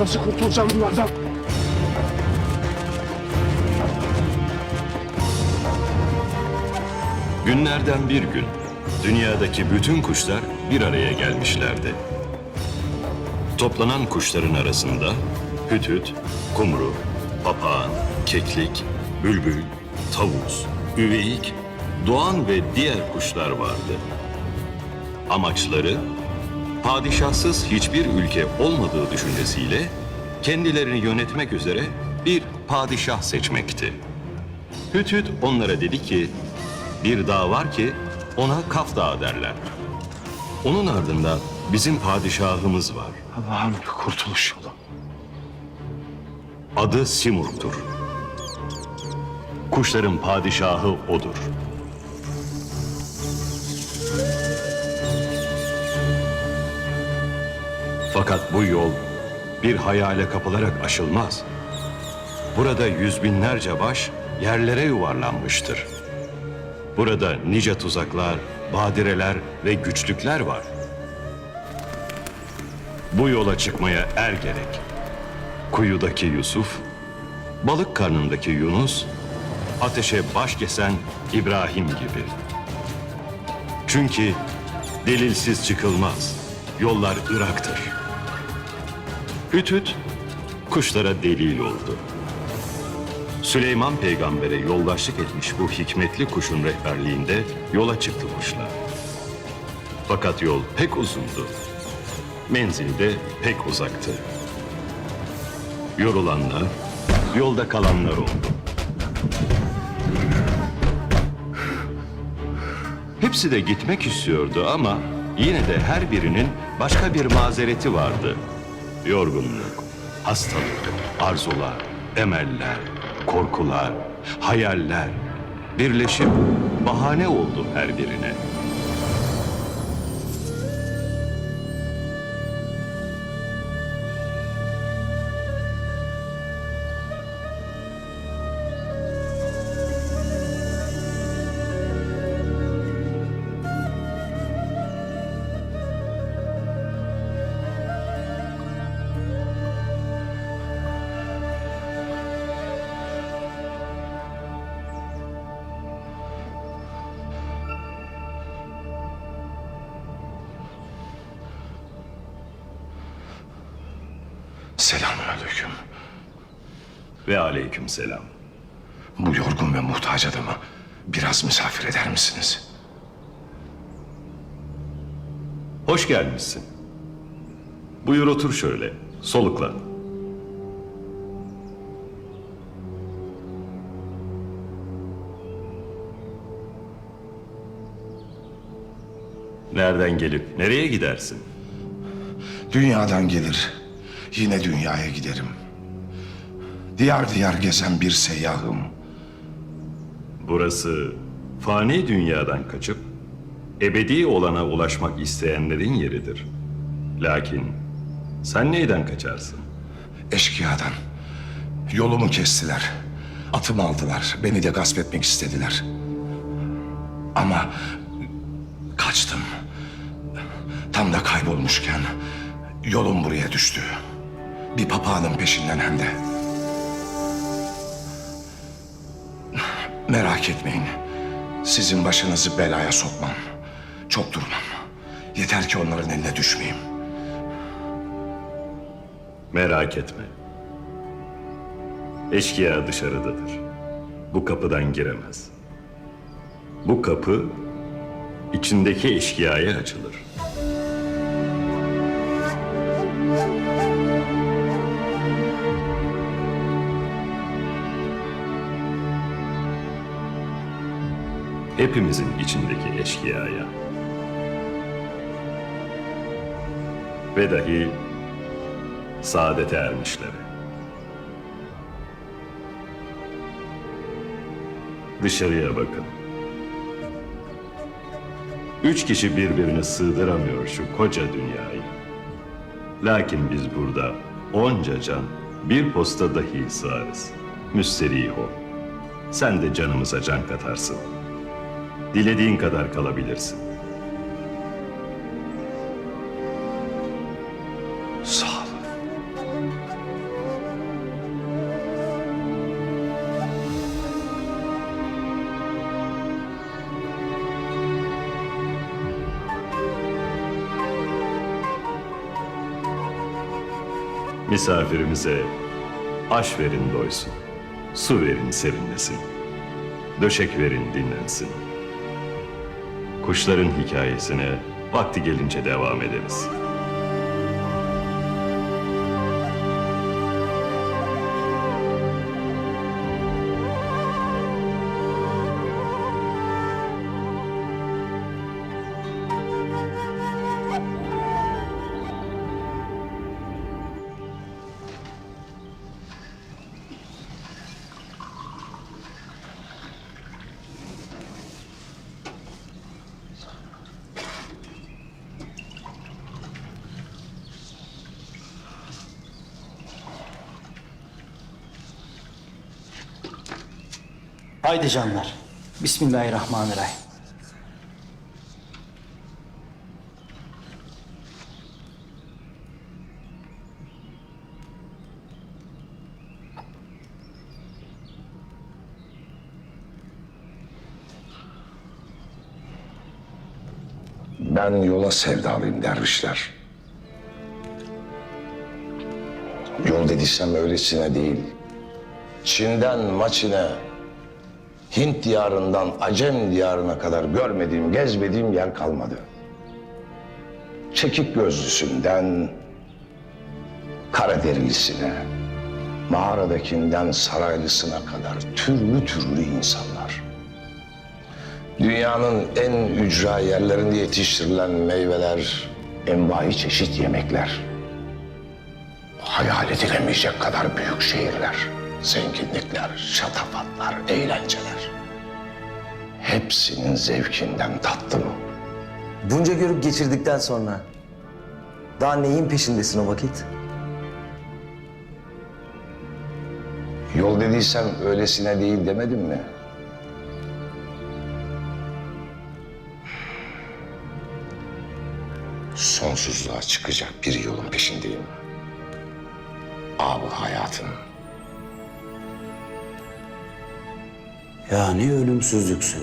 Nasıl kurtulacağım bunlardan? Günlerden bir gün dünyadaki bütün kuşlar bir araya gelmişlerdi. Toplanan kuşların arasında hütüt, kumru, papağan, keklik, bülbül, tavus, üveyik, doğan ve diğer kuşlar vardı. Amaçları padişahsız hiçbir ülke olmadığı düşüncesiyle kendilerini yönetmek üzere bir padişah seçmekti. Hüt onlara dedi ki, bir dağ var ki ona Kaf Dağı derler. Onun ardında bizim padişahımız var. Allah'ım bir kurtuluş yolu. Adı Simurg'dur. Kuşların padişahı odur. Fakat bu yol bir hayale kapılarak aşılmaz. Burada yüz binlerce baş yerlere yuvarlanmıştır. Burada nice tuzaklar, badireler ve güçlükler var. Bu yola çıkmaya er gerek. Kuyudaki Yusuf, balık karnındaki Yunus, ateşe baş kesen İbrahim gibi. Çünkü delilsiz çıkılmaz, yollar Irak'tır. Hüt kuşlara delil oldu. Süleyman peygambere yoldaşlık etmiş bu hikmetli kuşun rehberliğinde yola çıktı kuşlar. Fakat yol pek uzundu. Menzil de pek uzaktı. Yorulanlar, yolda kalanlar oldu. Hepsi de gitmek istiyordu ama yine de her birinin başka bir mazereti vardı. Yorgunluk, hastalık, arzular, emeller, korkular, hayaller birleşip bahane oldu her birine. Selamünaleyküm. Ve aleykümselam. Bu yorgun ve muhtaç adamı biraz misafir eder misiniz? Hoş gelmişsin. Buyur otur şöyle, soluklan. Nereden gelip nereye gidersin? Dünyadan gelir, yine dünyaya giderim. Diyar diyar gezen bir seyyahım. Burası fani dünyadan kaçıp ebedi olana ulaşmak isteyenlerin yeridir. Lakin sen neyden kaçarsın? Eşkıyadan. Yolumu kestiler. Atımı aldılar. Beni de gasp etmek istediler. Ama kaçtım. Tam da kaybolmuşken yolum buraya düştü. Bir papağanın peşinden hem de. Merak etmeyin. Sizin başınızı belaya sokmam. Çok durmam. Yeter ki onların eline düşmeyeyim. Merak etme. Eşkıya dışarıdadır. Bu kapıdan giremez. Bu kapı içindeki eşkıyaya açılır. Hepimizin içindeki eşkıyaya. Ve dahi saadete ermişlere. Dışarıya bakın. 3 kişi birbirini sığdıramıyor şu koca dünyayı. Lakin biz burada onca can bir posta dahi sığarız. Müsterih ol. Sen de canımıza can katarsın. Dilediğin kadar kalabilirsin. Sağ olun. Misafirimize aş verin doysun, su verin serinlesin, döşek verin dinlensin. Kuşların hikayesine vakti gelince devam ederiz. Haydi canlar. Bismillahirrahmanirrahim. Ben yola sevdalıyım dervişler. Yol dediysem öylesine değil. Çin'den Maçin'e, Hint diyarından Acem diyarına kadar görmediğim, gezmediğim yer kalmadı. Çekik gözlüsünden Karaderilisine, mağaradakinden saraylısına kadar türlü türlü insanlar. Dünyanın en ücra yerlerinde yetiştirilen meyveler, envai çeşit yemekler. Hayal edilemeyecek kadar büyük şehirler, zenginlikler, şatafatlar, eğlenceler. Hepsinin zevkinden tattım. Bunca görüp geçirdikten sonra daha neyin peşindesin o vakit? Yol dediysem öylesine değil demedim mi? Sonsuzluğa çıkacak bir yolun peşindeyim. Ab-ı hayatın. Yani ölümsüzlüksün.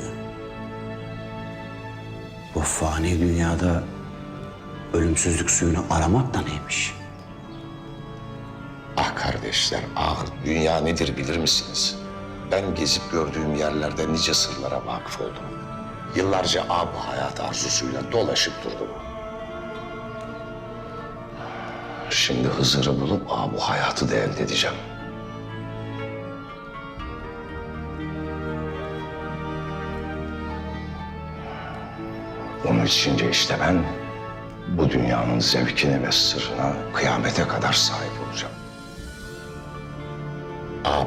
Bu fani dünyada ölümsüzlük suyunu aramak da neymiş? Ah kardeşler, ah dünya nedir bilir misiniz? Ben gezip gördüğüm yerlerde nice sırlara vakıf oldum. Yıllarca ab-ı hayat arzusuyla dolaşıp durdum. Şimdi Hızır'ı bulup bu hayatı da elde edeceğim. Onun içince işte ben bu dünyanın zevkine ve sırrına kıyamete kadar sahip olacağım.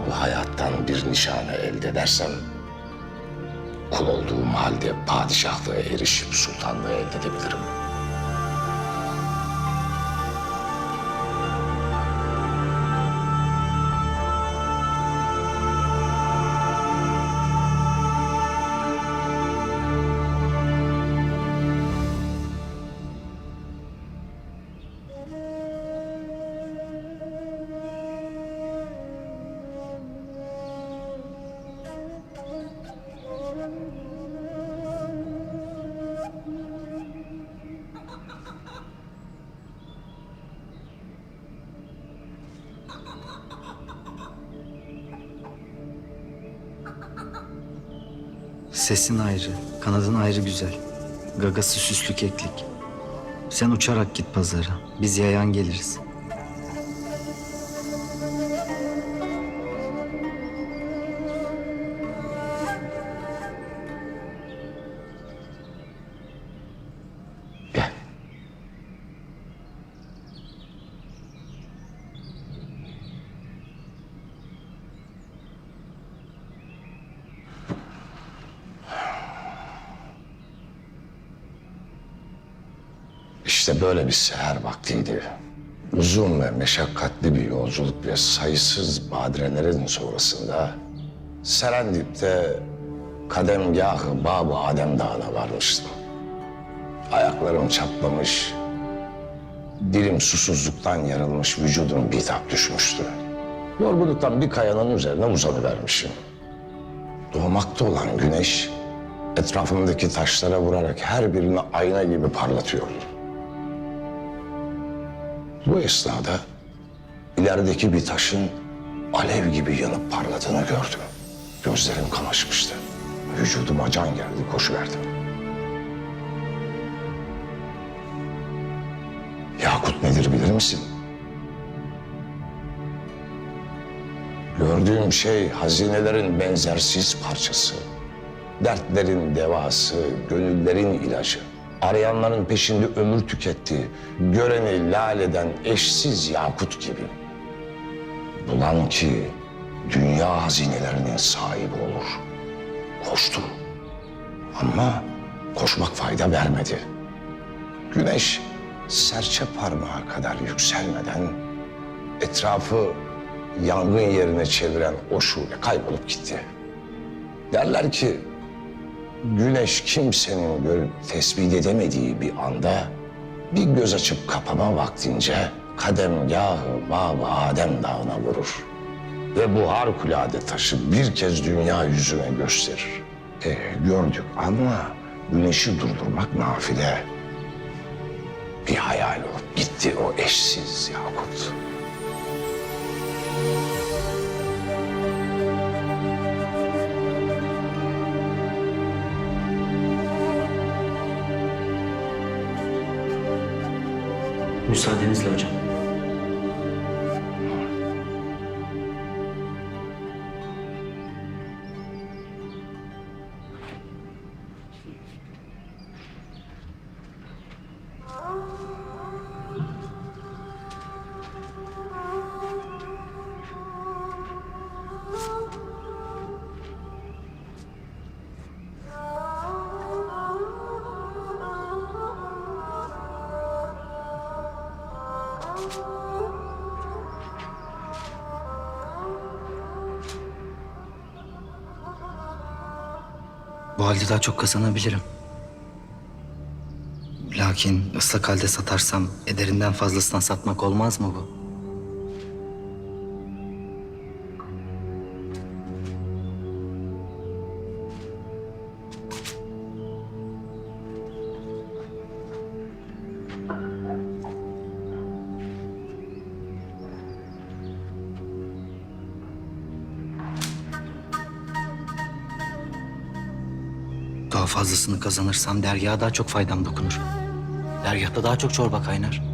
Bu hayattan bir nişane elde edersem kul olduğum halde padişahlığa erişip sultanlığı elde edebilirim. Sesin ayrı, kanadın ayrı güzel. Gagası süslü keklik. Sen uçarak git pazara. Biz yayan geliriz. Gel. İşte böyle bir seher vaktiydi. Uzun ve meşakkatli bir yolculuk ve sayısız badirelerin sonrasında Serendip'te kademgâh-ı Bab-ı Adem Dağı'na varmıştım. Ayaklarım çatlamış, dilim susuzluktan yarılmış, vücudum bitap düşmüştü. Yorgunluktan bir kayanın üzerine uzanıvermişim. Doğmakta olan güneş etrafımdaki taşlara vurarak her birini ayna gibi parlatıyordu. Bu esnada yerdeki bir taşın alev gibi yanıp parladığını gördüm. Gözlerim kamaşmıştı. Vücuduma can geldi, koşuverdim. Yakut nedir bilir misin? Gördüğüm şey hazinelerin benzersiz parçası. Dertlerin devası, gönüllerin ilacı. Arayanların peşinde ömür tüketti. Göreni laleden eşsiz yakut gibi. Bulan ki dünya hazinelerinin sahibi olur. Koştu. Ama koşmak fayda vermedi. Güneş serçe parmağı kadar yükselmeden etrafı yangın yerine çeviren o şule kaybolup gitti. Derler ki güneş kimsenin görüp tespit edemediği bir anda bir göz açıp kapama vaktince kademgâh-ı Bab-ı Adem dağına vurur. Ve bu harikulade taşı bir kez dünya yüzüne gösterir. Gördük ama güneşi durdurmak nafile. Bir hayal olup gitti o eşsiz yakut. Müsaadenizle hocam. Bu halde daha çok kazanabilirim. Lakin ıslak halde satarsam ederinden fazlasına satmak olmaz mı bu? Daha fazlasını kazanırsam dergaha daha çok faydam dokunur. Dergahta daha çok çorba kaynar.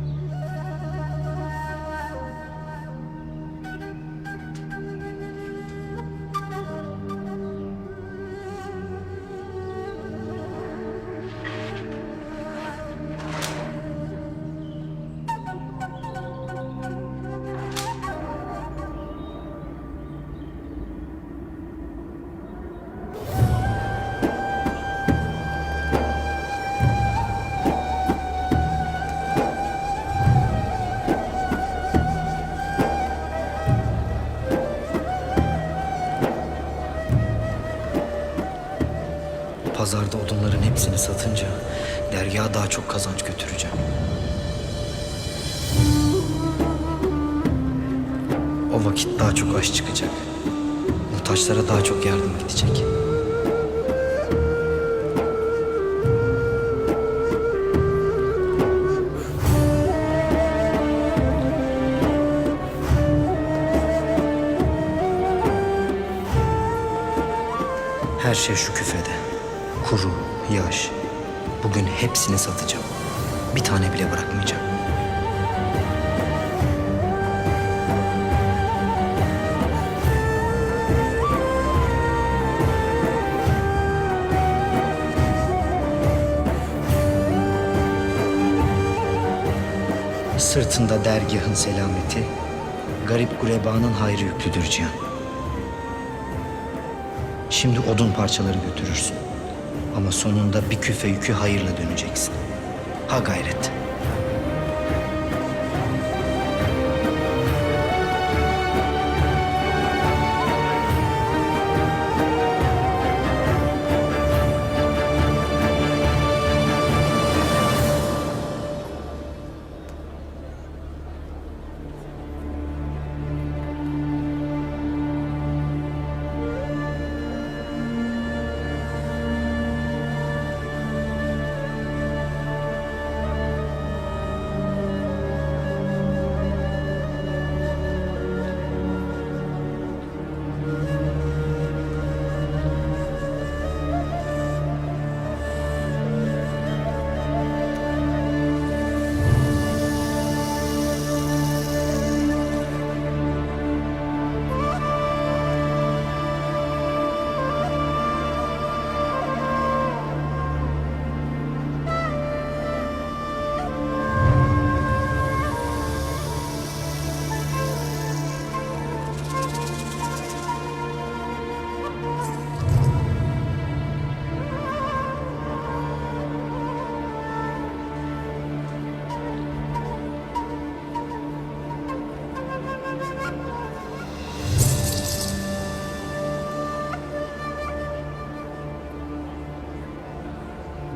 Pazarda odunların hepsini satınca dergaha daha çok kazanç götüreceğim. O vakit daha çok aş çıkacak. Muhtaçlara daha çok yardım edecek. Her şey şu küfede. Kuru, yaş. Bugün hepsini satacağım. Bir tane bile bırakmayacağım. Sırtında dergahın selameti, garip gurebanın hayrı yüklüdür Cihan. Şimdi odun parçaları götürürsün. Ama sonunda bir küfe yükü hayırla döneceksin. Ha gayret.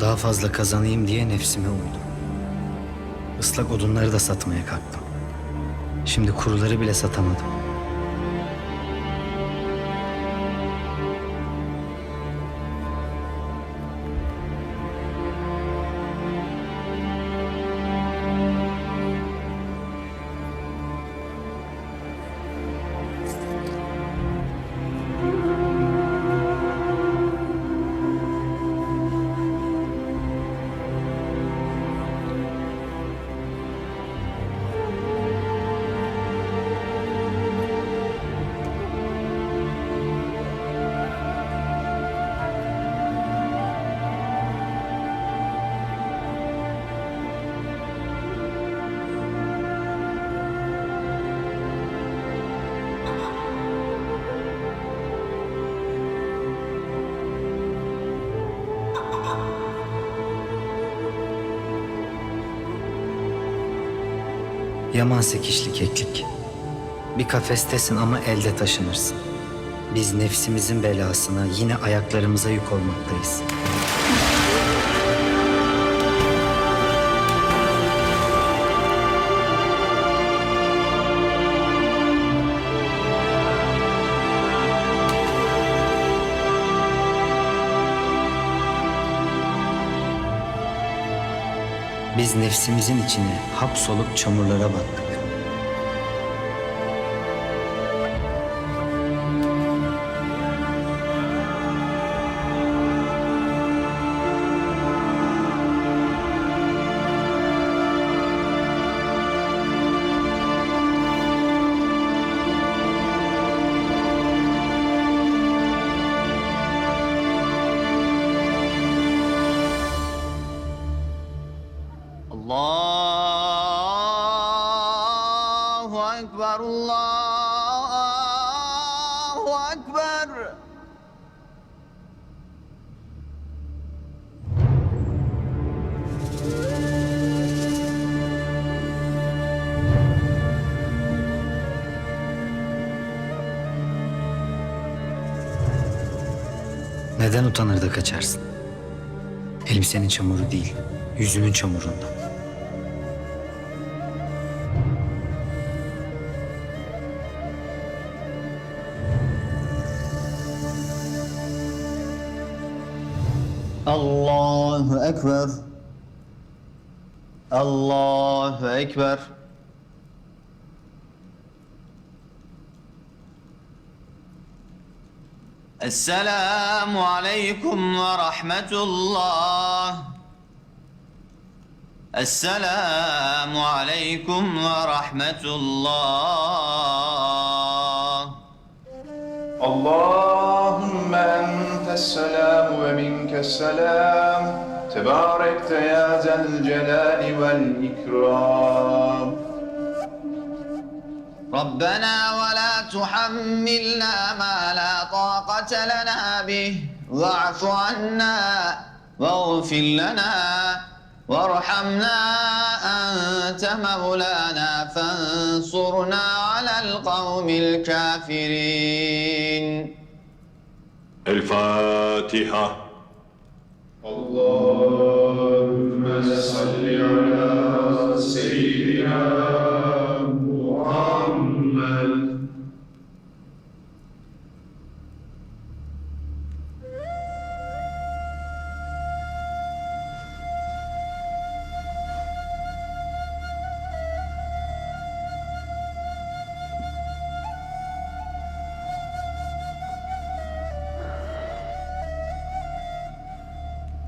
Daha fazla kazanayım diye nefsime uydum. Islak odunları da satmaya kalktım. Şimdi kuruları bile satamadım. Yaman sekişli keklik. Bir kafestesin ama elde taşınırsın. Biz nefsimizin belasına yine ayaklarımıza yük olmaktayız. Biz nefsimizin içine hapsolup çamurlara battık. Allahu Ekber, Allahu Ekber. Neden utanır da kaçarsın? Elbisenin çamuru değil, yüzünün çamurundan. Allahu Ekber. Allahu Ekber. Esselamu Aleyküm ve Rahmetullah. Esselamu Aleyküm ve Rahmetullah. اللهم أنت السلام ومنك السلام تباركت يا ذا الجلال والإكرام ربنا ولا تحملنا ما لا طاقة لنا به واعف عنا واغفر لنا وارحمنا أنت مولانا فانصرنا على القوم الكافرين. El-Fatiha. اللهم صل على سيدنا محمد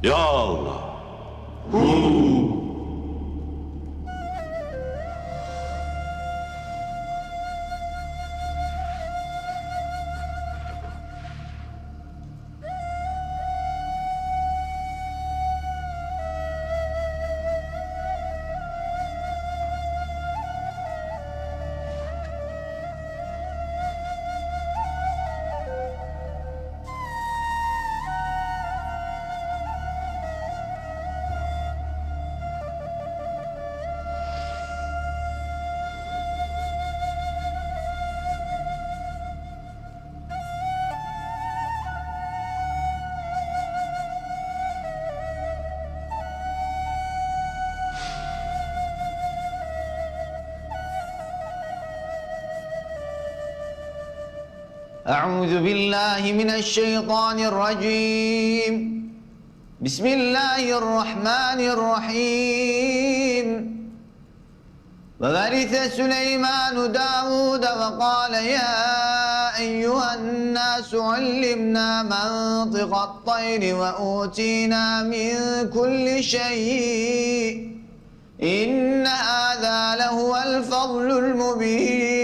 Ya Allah. أعوذ بالله من الشيطان الرجيم بسم الله الرحمن الرحيم وورث سليمان داود وقال يا أيها الناس علمنا منطق الطير وأوتينا من كل شيء إن هذا لهو الفضل المبين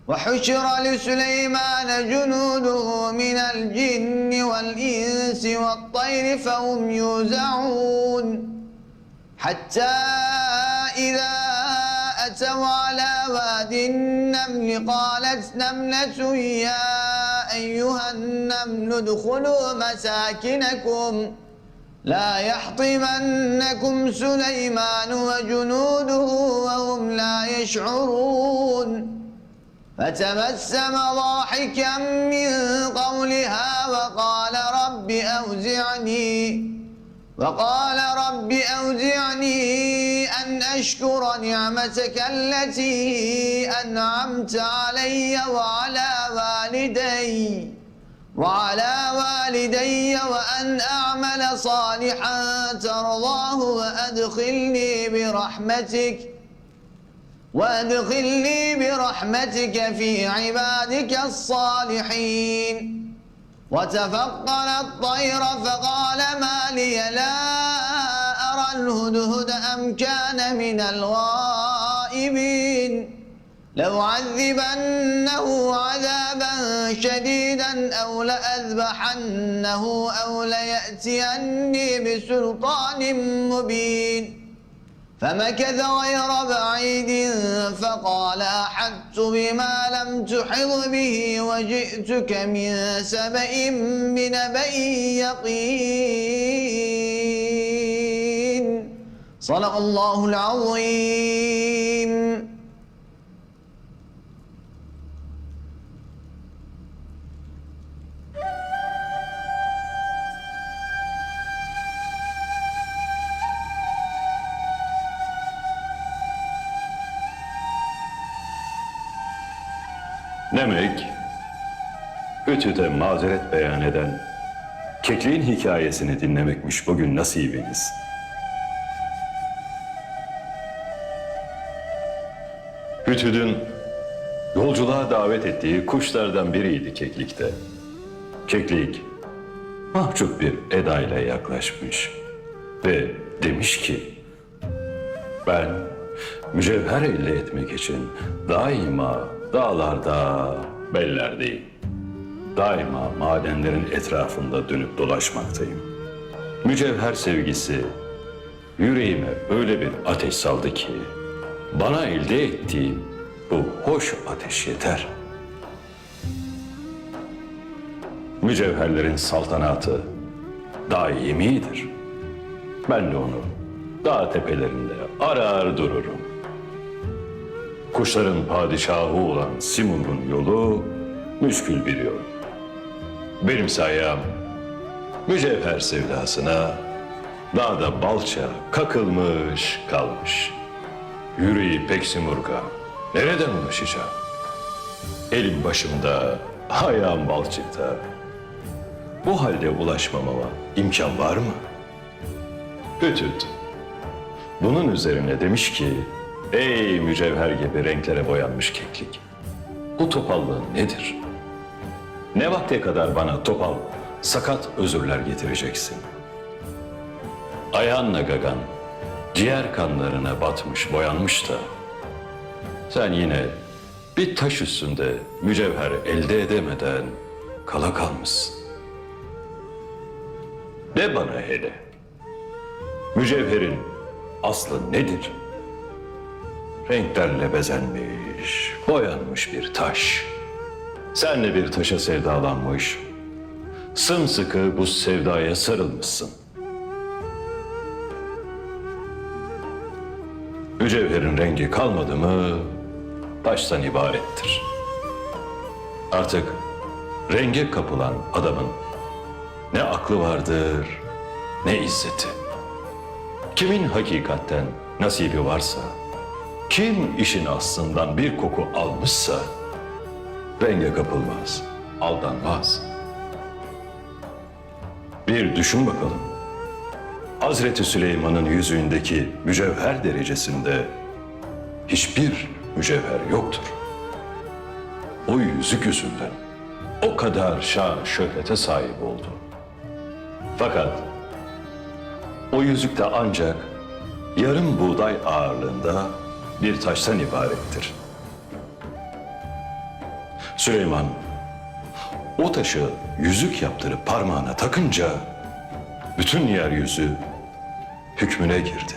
وحشر لسليمان جنوده من الجن والإنس والطير فهم يوزعون حتى إذا أتوا على واد النمل قالت نملة يا أيها النمل ادخلوا مساكنكم لا يحطمنكم سليمان وجنوده وهم لا يشعرون فتبسم ضاحكا من قولها وقال رب أوزعني أن أشكر نعمتك التي أنعمت علي وعلى والدي وأن أعمل صالحا ترضاه وأدخلني برحمتك في عبادك الصالحين وتفقد الطير فقال ما لي لا أرى الهدهد أم كان من الغائبين لأعذبنه عذابا شديدا أو لأذبحنه أو ليأتيني بسلطان مبين فمكث غير بعيد فقال أحطت بما لم تحط به وجئتك من سبأ بنبأ يقين صدق الله العظيم. Demek Ütü'de mazeret beyan eden kekliğin hikayesini dinlemekmiş bugün nasibiniz. Hütüd'ün yolculuğa davet ettiği kuşlardan biriydi keklikte. Keklik mahcup bir edayla yaklaşmış ve demiş ki ben mücevher elde etmek için daima dağlarda, bellerdeyim. Daima madenlerin etrafında dönüp dolaşmaktayım. Mücevher sevgisi yüreğime öyle bir ateş saldı ki bana elde ettiğim bu hoş ateş yeter. Mücevherlerin saltanatı daimidir. Ben de onu dağ tepelerinde arar dururum. Kuşların padişahı olan Simurg'un yolu müşkül bir yol. Benim sayem mücevher sevdasına dağda balça kakılmış kalmış. Yüreği pek Simurg'a nereden ulaşacağım? Elim başımda, ayağım balçıkta. Bu halde ulaşmama imkan var mı? Ütüd bunun üzerine demiş ki ey mücevher gibi renklere boyanmış keklik. Bu topallığın nedir? Ne vakte kadar bana topal, sakat özürler getireceksin? Ayağınla gagan, ciğer kanlarına batmış, boyanmış da sen yine bir taş üstünde mücevher elde edemeden kala kalmışsın. De bana hele, mücevherin aslı nedir? Renklerle bezenmiş, boyanmış bir taş. Sen de bir taşa sevdalanmış, sımsıkı bu sevdaya sarılmışsın. Mücevherin rengi kalmadı mı, taştan ibarettir. Artık renge kapılan adamın ne aklı vardır, ne izzeti. Kimin hakikatten nasibi varsa, kim işin aslından bir koku almışsa, renge kapılmaz, aldanmaz. Bir düşün bakalım. Hazreti Süleyman'ın yüzüğündeki mücevher derecesinde hiçbir mücevher yoktur. O yüzük yüzünden o kadar şan şöhrete sahip oldu. Fakat o yüzük de ancak yarım buğday ağırlığında bir taştan ibarettir. Süleyman o taşı yüzük yaptırıp parmağına takınca bütün yeryüzü hükmüne girdi.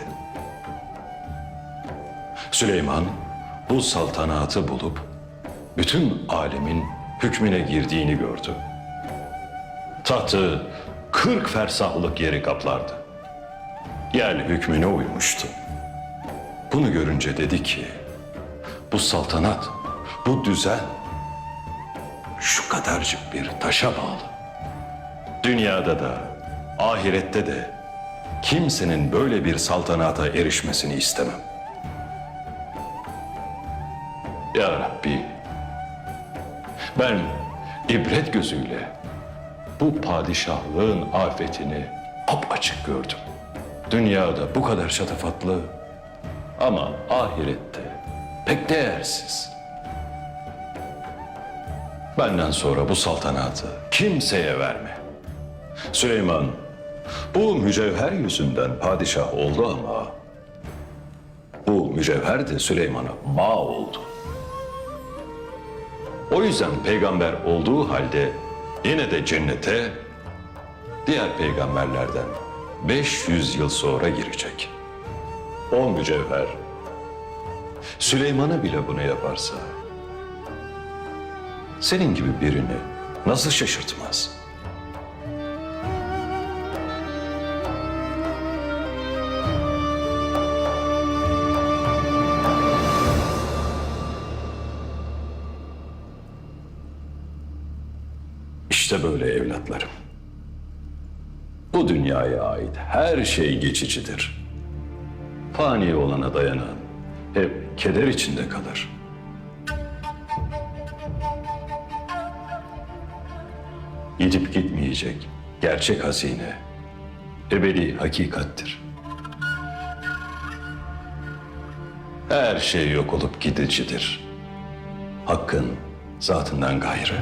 Süleyman bu saltanatı bulup bütün alemin hükmüne girdiğini gördü. Tahtı 40 fersahlık yeri kaplardı. Yer hükmüne uymuştu. Bunu görünce dedi ki, bu saltanat, bu düzen şu kadarcık bir taşa bağlı. Dünyada da, ahirette de kimsenin böyle bir saltanata erişmesini istemem. Ya Rabbi, ben ibret gözüyle bu padişahlığın afetini apaçık gördüm. Dünyada bu kadar şatafatlı ama ahirette pek değersiz. Benden sonra bu saltanatı kimseye verme. Süleyman bu mücevher yüzünden padişah oldu ama bu mücevher de Süleyman'a ma oldu. O yüzden peygamber olduğu halde yine de cennete diğer peygamberlerden 500 yıl sonra girecek. O mücevher Süleyman'a bile bunu yaparsa senin gibi birini nasıl şaşırtmaz? İşte böyle evlatlarım. Bu dünyaya ait her şey geçicidir. Fani olana dayanan hep keder içinde kalır. Gidip gitmeyecek gerçek hazine, ebedi hakikattir. Her şey yok olup gidicidir. Hakkın zatından gayrı.